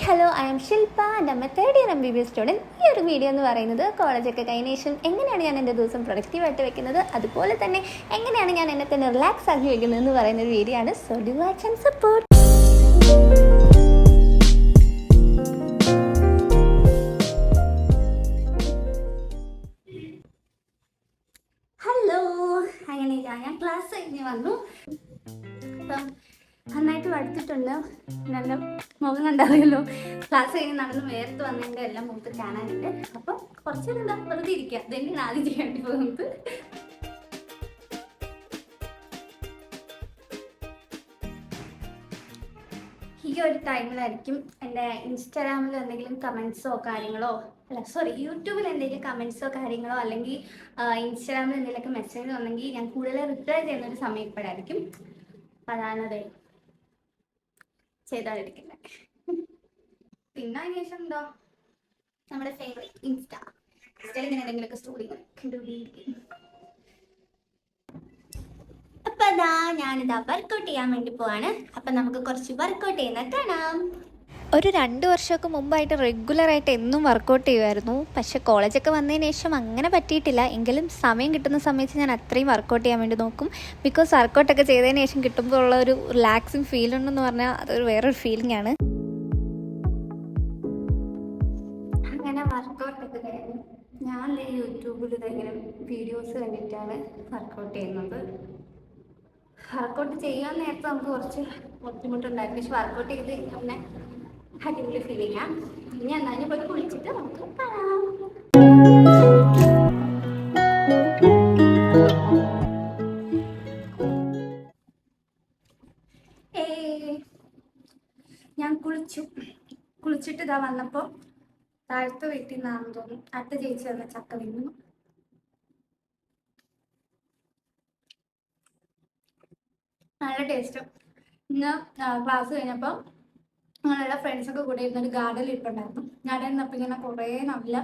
Hello, I M ശില്പ. നമ്മൾ third year MBBS student. ഈ ഒരു വീഡിയോ എന്ന് പറയുന്നത് കോളേജൊക്കെ കഴിഞ്ഞ ശേഷം എങ്ങനെയാണ് ഞാൻ എൻ്റെ ദിവസം പ്രൊഡക്റ്റീവായിട്ട് വെക്കുന്നത്, അതുപോലെ തന്നെ എങ്ങനെയാണ് ഞാൻ എന്നെ തന്നെ റിലാക്സ് ആക്കി വെക്കുന്നത് എന്ന് പറയുന്ന ഒരു വീഡിയോ ആണ്. So do watch and support. Hello, അങ്ങനെ ഞാൻ ക്ലാസ് കഴിഞ്ഞ് വന്നു. അപ്പം നന്നായിട്ട് പഠിച്ചിട്ടുണ്ട്. നല്ല മുഖം കണ്ടറിയല്ലോ. ക്ലാസ് കഴിഞ്ഞ് നടന്ന് വേർത്ത് വന്നതിൻ്റെ എല്ലാം മുഖത്ത് കാണാനുണ്ട്. അപ്പം കുറച്ചേരം എന്താ വെറുതെ ഇരിക്കുക. അതെങ്ങനെ ആദ്യം ചെയ്യേണ്ടി പോകുന്നത്. ഈ ഒരു ടൈമിലായിരിക്കും എൻ്റെ ഇൻസ്റ്റാഗ്രാമിൽ എന്തെങ്കിലും കമൻസോ കാര്യങ്ങളോ യൂട്യൂബിൽ എന്തെങ്കിലും കമൻസോ കാര്യങ്ങളോ അല്ലെങ്കിൽ ഇൻസ്റ്റാഗ്രാമിൽ എന്തെങ്കിലുമൊക്കെ മെസ്സേജ് വന്നെങ്കിൽ ഞാൻ കൂടുതൽ റിപ്ലൈ ചെയ്യുന്നൊരു സമയം ഇപ്പോഴായിരിക്കും. അപ്പം അതാണത് ചെയ്താലിരിക്കുന്നത്. പിന്നെ അതിന് ശേഷം എന്താ നമ്മുടെ ഫേവറേറ്റ് ഇൻസ്റ്റയിൽ ഇങ്ങനെ എന്തെങ്കിലുമൊക്കെ സ്റ്റോറി കണ്ടുപിടിക്കും. അപ്പം അതാ ഞാനിതാ വർക്കൗട്ട് ചെയ്യാൻ വേണ്ടി പോവാണ്. അപ്പം നമുക്ക് കുറച്ച് വർക്കൗട്ട് ചെയ്യുന്നത് കാണാം. ഒരു 2 വർഷമൊക്കെ മുമ്പായിട്ട് റെഗുലറായിട്ട് എന്നും വർക്കൗട്ട് ചെയ്യുമായിരുന്നു. പക്ഷേ കോളേജൊക്കെ വന്നതിന് ശേഷം അങ്ങനെ പറ്റിയിട്ടില്ല. എങ്കിലും സമയം കിട്ടുന്ന സമയത്ത് ഞാൻ അത്രയും വർക്കൗട്ട് ചെയ്യാൻ വേണ്ടി നോക്കും. ബിക്കോസ് വർക്കൗട്ടൊക്കെ ചെയ്തതിന് ശേഷം കിട്ടുമ്പോൾ ഉള്ള ഒരു റിലാക്സിങ് ഫീൽ ഉണ്ടെന്ന് പറഞ്ഞാൽ അതൊരു വേറൊരു ഫീലിംഗ് ആണ്. അങ്ങനെ വർക്കൗട്ടൊക്കെ കഴിഞ്ഞു. ഞാൻ യൂട്യൂബിൽ ഇതെങ്ങനെ വീഡിയോസ് കണ്ടിട്ടാണ് വർക്കൗട്ട് ചെയ്യുന്നത്. വർക്കൗട്ട് ചെയ്യാൻ നേരത്തെ നമുക്ക് കുറച്ച് ബുദ്ധിമുട്ടുണ്ടായിരുന്നു. പക്ഷെ വർക്കൗട്ട് ചെയ്ത് അങ്ങനെ അടിപൊളി ഫീലിംഗാണ്. ഇനി എന്നാലും പോയി കുളിച്ചിട്ട് നമുക്ക് കാണാം. ഞാൻ കുളിച്ചിട്ട് ഇതാ വന്നപ്പോൾ താഴത്തെ വീട്ടിൽ നിന്നാണെന്ന് തോന്നുന്നു അടുത്ത ചേച്ചി വന്ന ചക്ക വീണു. നല്ല ടേസ്റ്റ്. ഇന്ന് ക്ലാസ് കഴിഞ്ഞപ്പോൾ ഞങ്ങളെല്ലാ ഫ്രണ്ട്സൊക്കെ കൂടെ ഇരുന്നൊരു ഗാർഡൻ നിൽപ്പുണ്ടായിരുന്നു. ഗാർഡൻ നിന്നപ്പോൾ ഇങ്ങനെ കുറേ നല്ല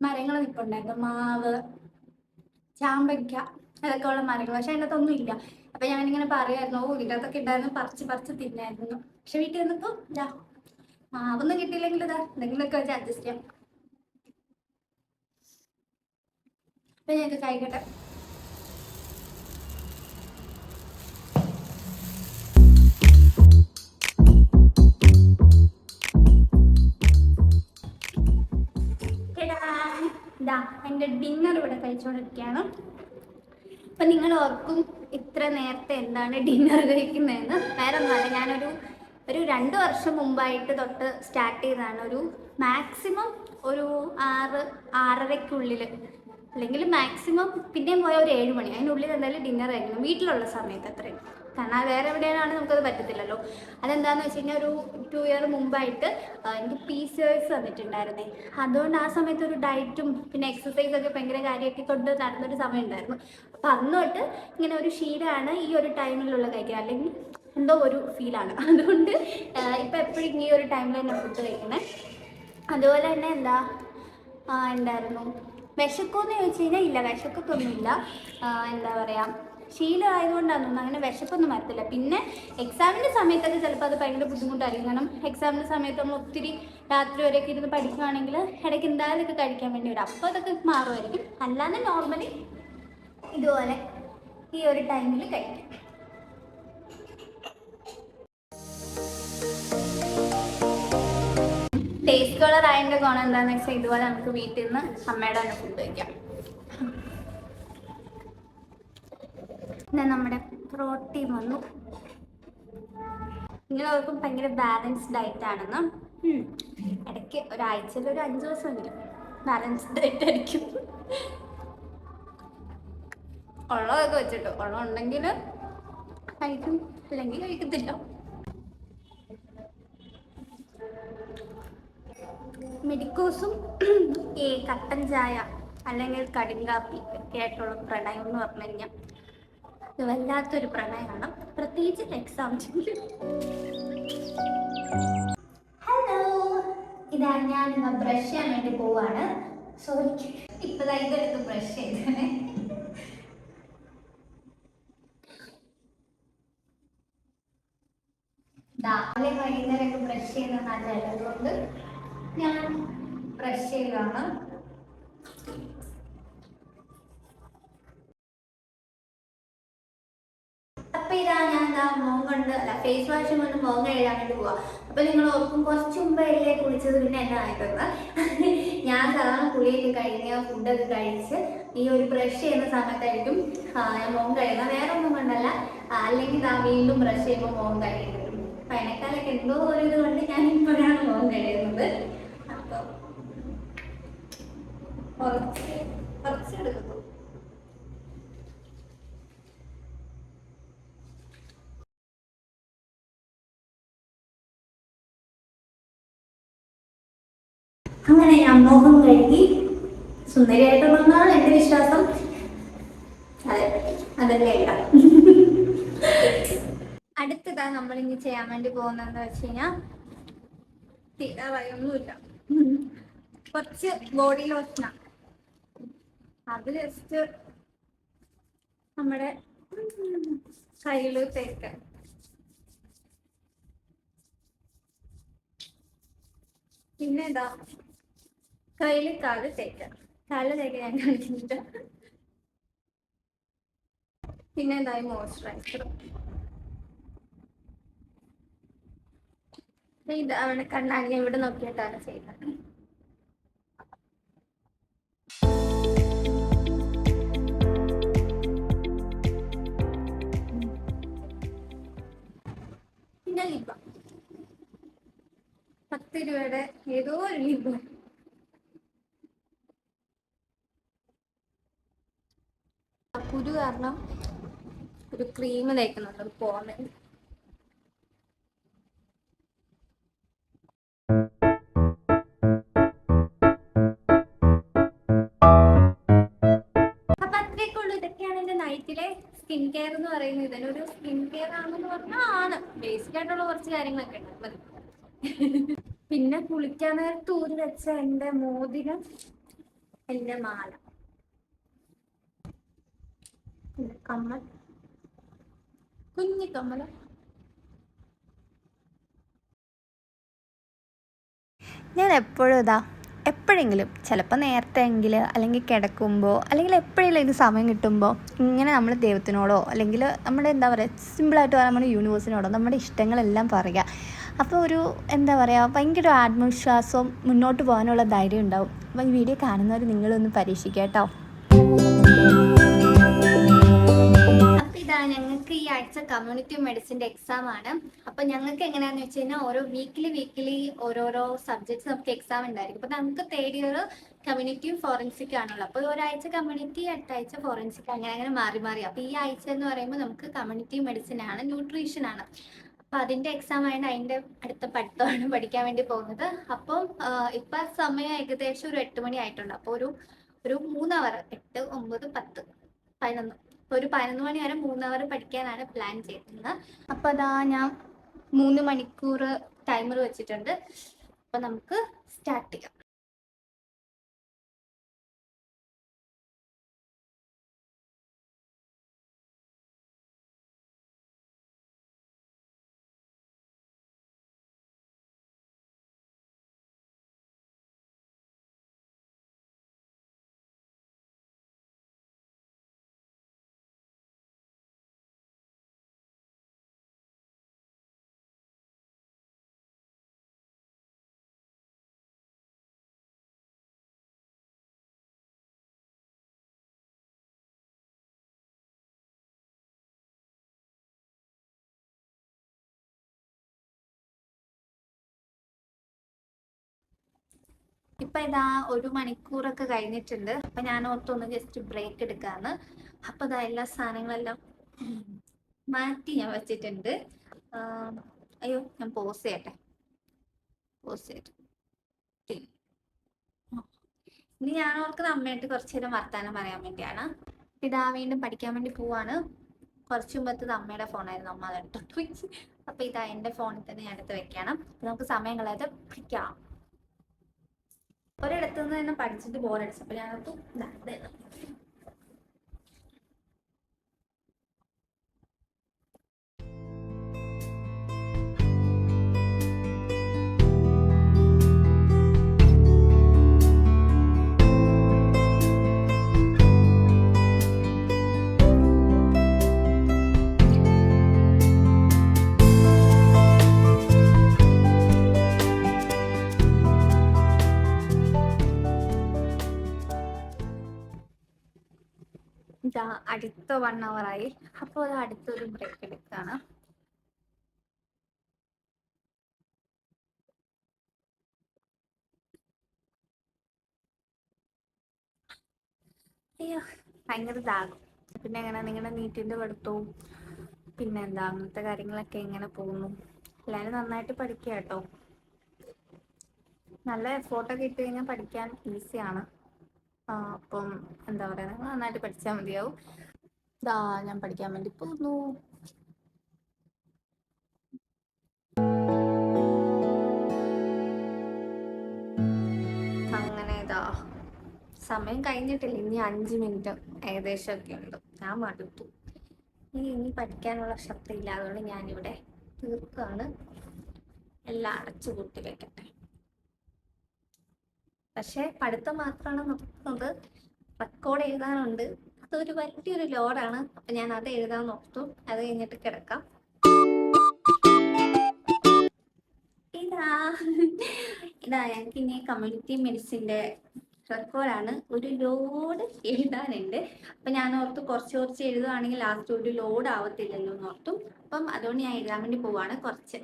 മരങ്ങൾ നിൽപ്പുണ്ടായിരുന്നു. മാവ്, ചാമ്പയ്ക്ക, അതൊക്കെ ഉള്ള മരങ്ങൾ. പക്ഷെ അതിനകത്തൊന്നും ഇല്ല. അപ്പം ഞാനിങ്ങനെ പറയുമായിരുന്നു, ഇതിനകത്തൊക്കെ ഉണ്ടായിരുന്നു, പറിച്ച് തിന്നായിരുന്നു. പക്ഷെ വീട്ടിൽ വന്നപ്പോൾ ഇതാ മാവൊന്നും കിട്ടിയില്ലെങ്കിൽ ഇതാ എന്തെങ്കിലുമൊക്കെ വെച്ച് അഡ്ജസ്റ്റ് ചെയ്യാം. അപ്പം ഞങ്ങൾക്ക് കഴിക്കട്ടെ. ഇതാ എൻ്റെ ഡിന്നർ ഇവിടെ കഴിച്ചുകൊണ്ടിരിക്കുകയാണ്. അപ്പം നിങ്ങൾ ഓർക്കും ഇത്ര നേരത്തെ എന്താണ് ഡിന്നർ കഴിക്കുന്നതെന്ന്. വേറെ ഒന്നുമല്ല, ഞാനൊരു 2 വർഷം മുമ്പായിട്ട് തൊട്ട് സ്റ്റാർട്ട് ചെയ്തതാണ്. ഒരു മാക്സിമം ഒരു 6-6:30 അല്ലെങ്കിൽ മാക്സിമം പിന്നെയും പോയ ഒരു 7 മണി അതിനുള്ളിൽ എന്തായാലും ഡിന്നർ കഴിക്കണം. വീട്ടിലുള്ള സമയത്ത് അത്രയും. കാരണം വേറെ എവിടെയാണെങ്കിൽ നമുക്കത് പറ്റത്തില്ലല്ലോ. അതെന്താണെന്ന് വെച്ച് കഴിഞ്ഞാൽ ഒരു 2 ഇയർ മുമ്പായിട്ട് എനിക്ക് PCOS വന്നിട്ടുണ്ടായിരുന്നേ. അതുകൊണ്ട് ആ സമയത്ത് ഒരു ഡയറ്റും പിന്നെ എക്സസൈസൊക്കെ ഭയങ്കര കാര്യമൊക്കെ കൊണ്ട് നടന്നൊരു സമയം ഉണ്ടായിരുന്നു. അപ്പം അന്ന് തൊട്ട് ഇങ്ങനെ ഒരു ശീലമാണ് ഈ ഒരു ടൈമിലുള്ള കഴിക്കുക. അല്ലെങ്കിൽ എന്തോ ഒരു ഫീലാണ്. അതുകൊണ്ട് ഇപ്പം എപ്പോഴും ഈ ഒരു ടൈമിൽ തന്നെ ഫുഡ് കഴിക്കണേ. അതുപോലെ തന്നെ എന്തായിരുന്നു വിശക്കുമെന്ന് ചോദിച്ചു കഴിഞ്ഞാൽ ഇല്ല, വിശക്കത്തൊന്നുമില്ല. എന്താ പറയുക, ശീലമായതുകൊണ്ടാണ് തോന്നുന്നു അങ്ങനെ വിശപ്പൊന്നും വരത്തില്ല. പിന്നെ എക്സാമിൻ്റെ സമയത്തൊക്കെ ചിലപ്പോൾ അത് ഭയങ്കര ബുദ്ധിമുട്ടായിരിക്കും. കാരണം എക്സാമിൻ്റെ സമയത്ത് നമ്മൾ ഒത്തിരി രാത്രി വരെയൊക്കെ ഇരുന്ന് പഠിക്കുകയാണെങ്കിൽ ഇടയ്ക്ക് എന്തായാലും കഴിക്കാൻ വേണ്ടി വരും. അപ്പോൾ അതൊക്കെ മാറുമായിരിക്കും. അല്ലാതെ നോർമലി ഇതുപോലെ ഈ ഒരു ടൈമിൽ കഴിക്കും. ടേസ്റ്റ് കളർ ആയതിൻ്റെ ഗുണം എന്താണെന്ന് വെച്ചാൽ ഇതുപോലെ നമുക്ക് വീട്ടിൽ നിന്ന് അമ്മയുടെ തന്നെ ഫുഡ് കഴിക്കാം. പിന്നെ നമ്മുടെ പ്രോട്ടീൻ വന്നു. ഇങ്ങനെ ഓർക്കും ഭയങ്കര ബാലൻസ്ഡ് ഡയറ്റ് ആണെന്ന്. ഇടയ്ക്ക് ഒരാഴ്ചയിൽ ഒരു 5 ദിവസമെങ്കിലും ബാലൻസ്ഡ് ഡയറ്റ് ആയിരിക്കും. ഉള്ളതൊക്കെ വെച്ചിട്ട് ഉള്ളം ഉണ്ടെങ്കിൽ കഴിക്കും, അല്ലെങ്കിൽ കഴിക്കത്തില്ല. മെഡിക്കോസും ഈ കട്ടൻ ചായ അല്ലെങ്കിൽ കടുങ്കാപ്പി ഒക്കെ ആയിട്ടുള്ള പ്രണയം എന്ന് പറഞ്ഞു കഴിഞ്ഞാൽ ഇത് വല്ലാത്തൊരു പ്രണയമാണ്, പ്രത്യേകിച്ച് എക്സാം. ഹലോ, ഇതാ ഞാൻ ബ്രഷ് ചെയ്യാൻ വേണ്ടി പോവാണ്. സോറി, ഇപ്പം ഇതെടുത്ത് ബ്രഷ് ചെയ്തേ. രാവിലെ വൈകുന്നേരമൊക്കെ ബ്രഷ് ചെയ്യുന്നത് മാറ്റാൻ. അതുകൊണ്ട് ഞാൻ ബ്രഷ് ചെയ്താണ്. അപ്പൊ ഇതാ ഞാൻ എന്താ മോൻ കൊണ്ട് അല്ല ഫേസ് വാഷും കൊണ്ട് മോൻ കഴുകാൻ വേണ്ടി പോവാ. അപ്പൊ നിങ്ങൾ ഓർക്കും കുറച്ച് മുമ്പല്ലേ കുളിച്ചത്, പിന്നെ എന്നാ ആയിട്ടെന്ന്. ഞാൻ സാധാരണ കുളിയൊക്കെ കഴിഞ്ഞ് ഫുഡൊക്കെ കഴിച്ച് ഈ ഒരു ബ്രഷ് ചെയ്യുന്ന സമയത്തായിരിക്കും ഞാൻ മോൻ കഴുകുക. വേറെ ഒന്നും കൊണ്ടല്ല, അല്ലെങ്കിൽ ഇതാ വീണ്ടും ബ്രഷ് ചെയ്യുമ്പോൾ മോൻ കഴുകി വരും. അപ്പൊ അതിനേക്കാളൊക്കെ എന്തോ ഒരു ഇത് കൊണ്ട് ഞാൻ ഇപ്പോഴാണ് മോൻ കഴുകുന്നത്. അപ്പൊ കുറച്ചെടുക്കുന്നു. അങ്ങനെ ഞാൻ മുഖം കഴുകി സുന്ദരിയായിട്ടുള്ളതാണ് എന്റെ വിശ്വാസം. അതെ, അതല്ലേ ഇല്ല. അടുത്തതാ നമ്മൾ ഇനി ചെയ്യാൻ വേണ്ടി പോകുന്നതെന്ന് വെച്ച് കഴിഞ്ഞാൽ തീരാറയൊന്നുമില്ല, കുറച്ച് ബോഡി ലോഷനാണ്. അത് ജസ്റ്റ് നമ്മുടെ കയ്യിൽ തേക്കാൻ. പിന്നെ ഇതാ കയ്യിൽ കാല് തേക്കാം. കാല് തേക്കാൻ ഞാൻ കാണിക്കുന്നുണ്ട്. പിന്നെ എന്തായി മോയ്സ്ചറൈസർ. ഇത് അവിടെ കണ്ണാടി ഇവിടെ നോക്കിയിട്ടാണ് ചെയ്യുന്നത്. പിന്നെ ലിബ 10 രൂപയുടെ ഏതോ ഒരു ലിബ. കുരു കാരണം ഒരു ക്രീം തേക്കുന്നുണ്ട് പോകാൻ വേണ്ടി. അപ്പൊ അത്രയൊക്കെയുള്ളൂ. ഇതൊക്കെയാണ് എന്റെ നൈറ്റിലെ സ്കിൻ കെയർ എന്ന് പറയുന്നത്. ഇതിനൊരു സ്കിൻ കെയർ ആണെന്ന് പറഞ്ഞാൽ ആണ്, ബേസിക് ആയിട്ടുള്ള കുറച്ച് കാര്യങ്ങളൊക്കെ ഉണ്ട്. പിന്നെ കുളിക്കാൻ നേരത്ത് ഊരി വെച്ച എന്റെ മോതിരം, എന്റെ മാല, കമ്മൽ, കുഞ്ഞി കമ്മല. ഞാൻ എപ്പോഴും എപ്പോഴെങ്കിലും ചിലപ്പോൾ നേരത്തെ എങ്കിൽ അല്ലെങ്കിൽ കിടക്കുമ്പോൾ അല്ലെങ്കിൽ എപ്പോഴെങ്കിലും ഇത് സമയം കിട്ടുമ്പോൾ ഇങ്ങനെ നമ്മൾ ദൈവത്തിനോടോ അല്ലെങ്കിൽ നമ്മുടെ എന്താ പറയുക സിമ്പിളായിട്ട് പറയാൻ നമ്മുടെ യൂണിവേഴ്സിനോടോ നമ്മുടെ ഇഷ്ടങ്ങളെല്ലാം പറയുക. അപ്പോൾ ഒരു എന്താ പറയുക ഭയങ്കര ആത്മവിശ്വാസവും മുന്നോട്ട് പോകാനുള്ള ധൈര്യം ഉണ്ടാവും. അപ്പോൾ ഈ വീഡിയോ കാണുന്നവർ നിങ്ങളൊന്ന് പരീക്ഷിക്കുക കേട്ടോ. ഞങ്ങൾക്ക് ഈ ആഴ്ച കമ്മ്യൂണിറ്റി മെഡിസിൻ്റെ എക്സാം ആണ്. അപ്പം ഞങ്ങൾക്ക് എങ്ങനെയാന്ന് വെച്ച് കഴിഞ്ഞാൽ ഓരോ വീക്കിലി ഓരോരോ സബ്ജക്ട്സ് നമുക്ക് എക്സാം ഉണ്ടായിരിക്കും. അപ്പം നമുക്ക് തേർഡ് ഇയർ കമ്മ്യൂണിറ്റിയും ഫോറൻസിക് ആണല്ലോ. അപ്പോൾ ഒരാഴ്ച കമ്മ്യൂണിറ്റി, 8 ആഴ്ച ഫോറൻസിക്, അങ്ങനെ മാറി. അപ്പോൾ ഈ ആഴ്ച എന്ന് പറയുമ്പോൾ നമുക്ക് കമ്മ്യൂണിറ്റി മെഡിസിൻ ആണ്, ന്യൂട്രീഷൻ ആണ്. അപ്പം അതിൻ്റെ എക്സാം ആയതുകൊണ്ട് അതിൻ്റെ അടുത്ത പഠിത്തമാണ് പഠിക്കാൻ വേണ്ടി പോകുന്നത്. അപ്പം ഇപ്പം സമയം ഏകദേശം ഒരു 8 മണി ആയിട്ടുണ്ട്. അപ്പോൾ ഒരു 3 അവർ, 8, 9, 10, 11, ഒരു 11 മണി വരെ 3 അവർ പഠിക്കാനാണ് പ്ലാൻ ചെയ്യുന്നത്. അപ്പോൾ അതാ ഞാൻ 3 മണിക്കൂർ ടൈമർ വെച്ചിട്ടുണ്ട്. അപ്പോൾ നമുക്ക് സ്റ്റാർട്ട് ചെയ്യാം. ഇപ്പം ഇതാ 1 മണിക്കൂറൊക്കെ കഴിഞ്ഞിട്ടുണ്ട്. അപ്പം ഞാൻ ഓർത്തൊന്ന് ജസ്റ്റ് ബ്രേക്ക് എടുക്കാന്ന്. അപ്പം ഇതാ എല്ലാ സാധനങ്ങളെല്ലാം മാറ്റി ഞാൻ വെച്ചിട്ടുണ്ട്. അയ്യോ, ഞാൻ പോസ് ചെയ്യട്ടെ. ഇനി ഞാൻ ഓർക്കുന്നത് അമ്മയായിട്ട് കുറച്ച് നേരം വർത്താനം പറയാൻ വേണ്ടിയാണ്. ഇതാ വീണ്ടും പഠിക്കാൻ വേണ്ടി പോവാണ്. കുറച്ച് മുമ്പത്തത് അമ്മയുടെ ഫോണായിരുന്നു, അമ്മ അതെടുത്തോട്ട് പോയി. അപ്പം ഇതാ എൻ്റെ ഫോണിൽ തന്നെ ഞാൻ എടുത്ത് വെക്കണം. നമുക്ക് സമയം കളയാതെ പഠിക്കാം. ഒരിടത്തു നിന്ന് തന്നെ പഠിച്ചിട്ട് ബോറടിച്ചപ്പോൾ ഞാനത് ഇതാ അടുത്ത 1 hour ആയി. അപ്പോൾ അത് അടുത്തൊരു ബ്രേക്ക് എടുക്കുകയാണ്. അയ്യോ ഭയങ്കര ദാഹം. പിന്നെ എങ്ങനെ നിങ്ങളുടെ നീറ്റിൻ്റെ പഠിത്തവും പിന്നെ എന്താ അങ്ങനത്തെ കാര്യങ്ങളൊക്കെ എങ്ങനെ പോകുന്നു? എല്ലാവരും നന്നായിട്ട് പഠിക്കുക കേട്ടോ. നല്ല എഫോർട്ടൊക്കെ ഇട്ട് കഴിഞ്ഞാൽ പഠിക്കാൻ ഈസിയാണ്. അപ്പം എന്താ പറയുക, നിങ്ങൾ നന്നായിട്ട് പഠിച്ചാൽ മതിയാവും. ഇതാ ഞാൻ പഠിക്കാൻ വേണ്ടി പോകുന്നു. അങ്ങനെ ഇതാ സമയം കഴിഞ്ഞിട്ടില്ല, ഇനി 5 മിനിറ്റ് ഏകദേശമൊക്കെ ഉണ്ട്. ഞാൻ മടുത്തു, ഇനി പഠിക്കാനുള്ള ശക്തിയില്ല. അതുകൊണ്ട് ഞാനിവിടെ തീർക്കാണ്. എല്ലാം അടച്ചു കൂട്ടി വെക്കട്ടെ. പക്ഷെ പഠിത്തം മാത്രമാണ് നോക്കുന്നത്, റെക്കോർഡ് എഴുതാനുണ്ട്. അതൊരു വലിയൊരു ലോഡാണ്. അപ്പം ഞാൻ അത് എഴുതാൻ നോക്കും. അത് കഴിഞ്ഞിട്ട് കിടക്കാം. ഇതാ ഇതാ ഞങ്ങൾക്ക് ഇനി കമ്മ്യൂണിറ്റി മെഡിസിൻ്റെ റെക്കോർഡാണ്. ഒരു ലോഡ് എഴുതാനുണ്ട്. അപ്പം ഞാൻ ഓർത്ത് കുറച്ച് എഴുതുകയാണെങ്കിൽ ലാസ്റ്റ് ഒരു ലോഡ് ആവത്തില്ലല്ലോ എന്ന് ഓർത്തും. അപ്പം അതുകൊണ്ട് ഞാൻ എഴുതാൻ വേണ്ടി പോവാണ് കുറച്ച്.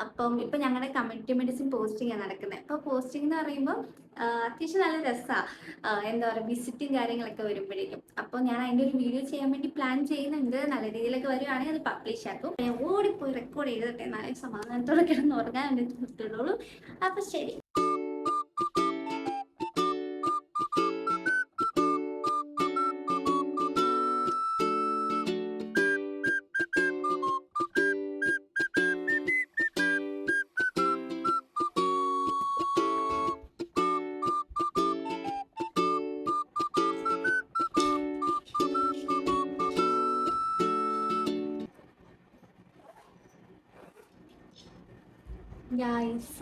അപ്പം ഇപ്പം ഞങ്ങളുടെ കമ്മ്യൂണിറ്റി മെഡിസിൻ പോസ്റ്റിംഗാണ് നടക്കുന്നത്. അപ്പോൾ പോസ്റ്റിംഗ് എന്ന് പറയുമ്പോൾ അത്യാവശ്യം നല്ല രസമാണ്. എന്താ പറയുക, വിസിറ്റും കാര്യങ്ങളൊക്കെ വരുമ്പോഴേക്കും. അപ്പോൾ ഞാൻ അതിൻ്റെ ഒരു വീഡിയോ ചെയ്യാൻ വേണ്ടി പ്ലാൻ ചെയ്യുന്നുണ്ട്. നല്ല രീതിയിലൊക്കെ വരുവാണെങ്കിൽ അത് പബ്ലിഷ് ആക്കും. ഞാൻ ഓടിപ്പോയി റെക്കോർഡ് ചെയ്തിട്ടെ എന്നാലേ സമാധാനത്തോടെ കിടന്ന് ഉറങ്ങാൻ വേണ്ടി നിർത്തുള്ളൂ. അപ്പം ശരി.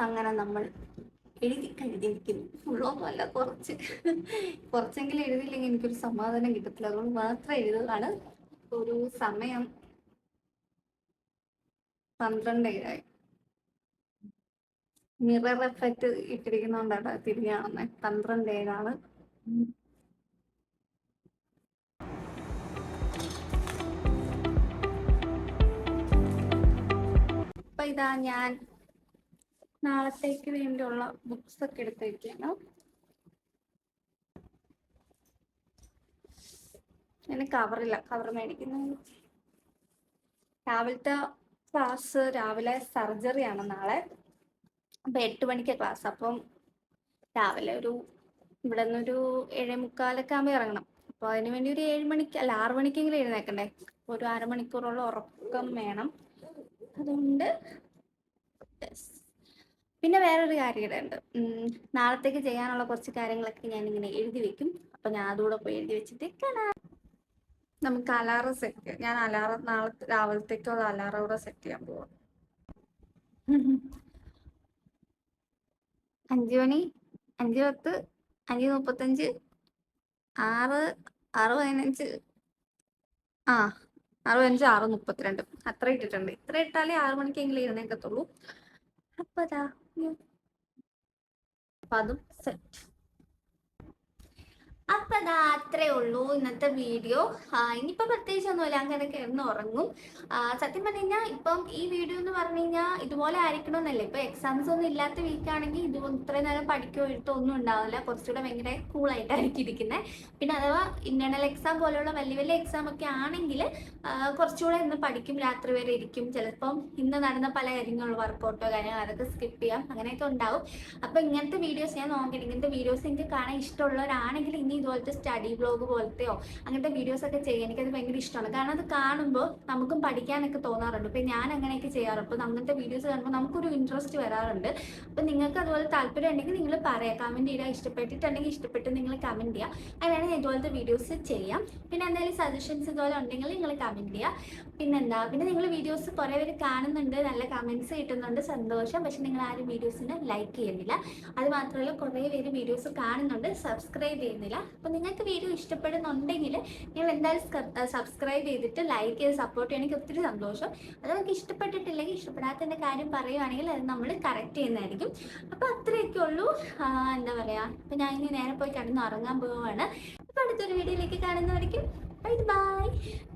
അങ്ങനെ നമ്മൾ എഴുതി കഴിഞ്ഞിരിക്കുന്നു. ഫുള്ളൊന്നും അല്ല, കുറച്ചെങ്കിലും എഴുതിയില്ലെങ്കിൽ എനിക്കൊരു സമാധാനം കിട്ടത്തില്ല. അതുകൊണ്ട് മാത്രം എഴുതുകയാണ്. ഒരു സമയം 12:07. മിറർ എഫക്റ്റ് ഇട്ടിരിക്കുന്നതുകൊണ്ടാണ് തിരിഞ്ഞാണെന്ന്. 12:07. അപ്പൊ ഇതാ ഞാൻ നാളത്തേക്ക് വേണ്ടിയുള്ള ബുക്സ് ഒക്കെ എടുത്ത് വയ്ക്കുകയാണ്. എനിക്ക് കവർ മേടിക്കുന്നു. രാവിലത്തെ ക്ലാസ് രാവിലെ സർജറിയാണ് നാളെ. അപ്പം 8 മണിക്ക് ക്ലാസ്. അപ്പം രാവിലെ ഇവിടെ നിന്നൊരു 7:45 ആകുമ്പോൾ ഇറങ്ങണം. അപ്പോൾ അതിന് വേണ്ടി ഒരു 7 മണിക്ക് അല്ല 6 മണിക്കെങ്കിലും എഴുന്നേക്കണ്ടേ. ഒരു അരമണിക്കൂറോളം ഉറക്കം വേണം. അതുകൊണ്ട് പിന്നെ വേറൊരു കാര്യം ഉണ്ട്. നാളത്തേക്ക് ചെയ്യാനുള്ള കുറച്ച് കാര്യങ്ങളൊക്കെ ഞാനിങ്ങനെ എഴുതി വെക്കും. അപ്പം ഞാൻ അതുകൂടെ പോയി എഴുതി വെച്ചിട്ട് നമുക്ക് അലാറം സെറ്റ് ചെയ്യാം. ഞാൻ അലാറം നാളെ രാവിലത്തേക്കുള്ള അലാറം കൂടെ സെറ്റ് ചെയ്യാൻ പോവാം. 5 മണി, 5:10, 5:35, 6:15, 6:05, 6:32 അത്ര ഇട്ടിട്ടുണ്ട്. ഇത്ര ഇട്ടാലേ 6 മണിക്കെങ്കിലും എഴുന്നേക്കത്തുള്ളൂ. അപ്പൊ അതും സെറ്റ്. അപ്പൊ അതാ അത്രേ ഉള്ളൂ ഇന്നത്തെ വീഡിയോ. ഇനിയിപ്പോൾ പ്രത്യേകിച്ചൊന്നുമില്ല, അങ്ങനെ കിടന്ന് ഉറങ്ങും. സത്യം പറഞ്ഞു കഴിഞ്ഞാൽ ഇപ്പം ഈ വീഡിയോ എന്ന് പറഞ്ഞു കഴിഞ്ഞാൽ ഇതുപോലെ ആയിരിക്കണമെന്നല്ലേ. ഇപ്പൊ എക്സാംസ് ഒന്നും ഇല്ലാത്ത വീക്കാണെങ്കിൽ ഇത്രയും നേരം പഠിക്കുകയോ എഴുത്തോ ഒന്നും ഉണ്ടാവില്ല. കുറച്ചുകൂടെ ഭയങ്കര കൂളായിട്ടായിരിക്കും ഇരിക്കുന്നത്. പിന്നെ അഥവാ ഇന്റേണൽ എക്സാം പോലെയുള്ള വലിയ വലിയ എക്സാം ഒക്കെ ആണെങ്കിൽ കുറച്ചുകൂടെ ഇന്ന് പഠിക്കും, രാത്രി വരെ ഇരിക്കും. ചിലപ്പം ഇന്ന് നടന്ന പല കാര്യങ്ങളും വർക്കൗട്ടോ കാര്യങ്ങൾ അതൊക്കെ സ്കിപ്പ് ചെയ്യാം, അങ്ങനെയൊക്കെ ഉണ്ടാവും. അപ്പൊ ഇങ്ങനത്തെ വീഡിയോസ് ഞാൻ നോക്കിയിട്ട് ഇങ്ങനത്തെ വീഡിയോസ് എനിക്ക് കാണാൻ ഇഷ്ടമുള്ളവരാണെങ്കിൽ ഇനി ഇതുപോലത്തെ സ്റ്റഡി വ്ലോഗ് പോലത്തെയോ അങ്ങനത്തെ വീഡിയോസ് ഒക്കെ ചെയ്യാൻ എനിക്കത് ഭയങ്കര ഇഷ്ടമാണ്. കാരണം അത് കാണുമ്പോൾ നമുക്കും പഠിക്കാനൊക്കെ തോന്നാറുണ്ട്. ഇപ്പം ഞാൻ അങ്ങനെയൊക്കെ ചെയ്യാറുണ്ട്. അപ്പം അങ്ങനത്തെ വീഡിയോസ് കാണുമ്പോൾ നമുക്കൊരു ഇൻട്രസ്റ്റ് വരാറുണ്ട്. അപ്പം നിങ്ങൾക്ക് അതുപോലെ താല്പര്യം ഉണ്ടെങ്കിൽ നിങ്ങൾ പറയാം, കമൻറ്റ് ചെയ്യുക. ഇഷ്ടപ്പെട്ടിട്ടുണ്ടെങ്കിൽ ഇഷ്ടപ്പെട്ട് നിങ്ങൾ കമൻറ്റ് ചെയ്യുക. അങ്ങനെയാണ് ഞാൻ ഇതുപോലത്തെ വീഡിയോസ് ചെയ്യാം. പിന്നെ എന്തെങ്കിലും സജഷൻസ് ഇതുപോലെ ഉണ്ടെങ്കിൽ നിങ്ങൾ കമൻറ്റ് ചെയ്യുക. പിന്നെ നിങ്ങൾ വീഡിയോസ് കുറേ പേര് കാണുന്നുണ്ട്, നല്ല കമൻറ്റ്സ് കിട്ടുന്നുണ്ട്, സന്തോഷം. പക്ഷെ നിങ്ങൾ ആരും വീഡിയോസിന് ലൈക്ക് ചെയ്യുന്നില്ല. അത് മാത്രമല്ല കുറേ പേര് വീഡിയോസ് കാണുന്നുണ്ട്, സബ്സ്ക്രൈബ് ചെയ്യുന്നില്ല. അപ്പോൾ നിങ്ങൾക്ക് വീഡിയോ ഇഷ്ടപ്പെടുന്നുണ്ടെങ്കിൽ നിങ്ങൾ എന്തായാലും സബ്സ്ക്രൈബ് ചെയ്തിട്ട് ലൈക്ക് ചെയ്ത് സപ്പോർട്ട് ചെയ്യണമെങ്കിൽ ഒത്തിരി സന്തോഷം. അത് നമുക്ക് ഇഷ്ടപ്പെട്ടിട്ടില്ലെങ്കിൽ ഇഷ്ടപ്പെടാത്തതിൻ്റെ കാര്യം പറയുവാണെങ്കിൽ അത് നമ്മൾ കറക്റ്റ് ചെയ്യുന്നതായിരിക്കും. അപ്പോൾ അത്രയൊക്കെ ഉള്ളൂ. എന്താ പറയുക, അപ്പോൾ ഞാൻ ഇനി നേരെ പോയി കിടന്ന് ഉറങ്ങാൻ പോവുകയാണ്. അപ്പോൾ അടുത്തൊരു വീഡിയോയിലേക്ക് കാണുന്നവരേക്കും ബൈ ബൈ.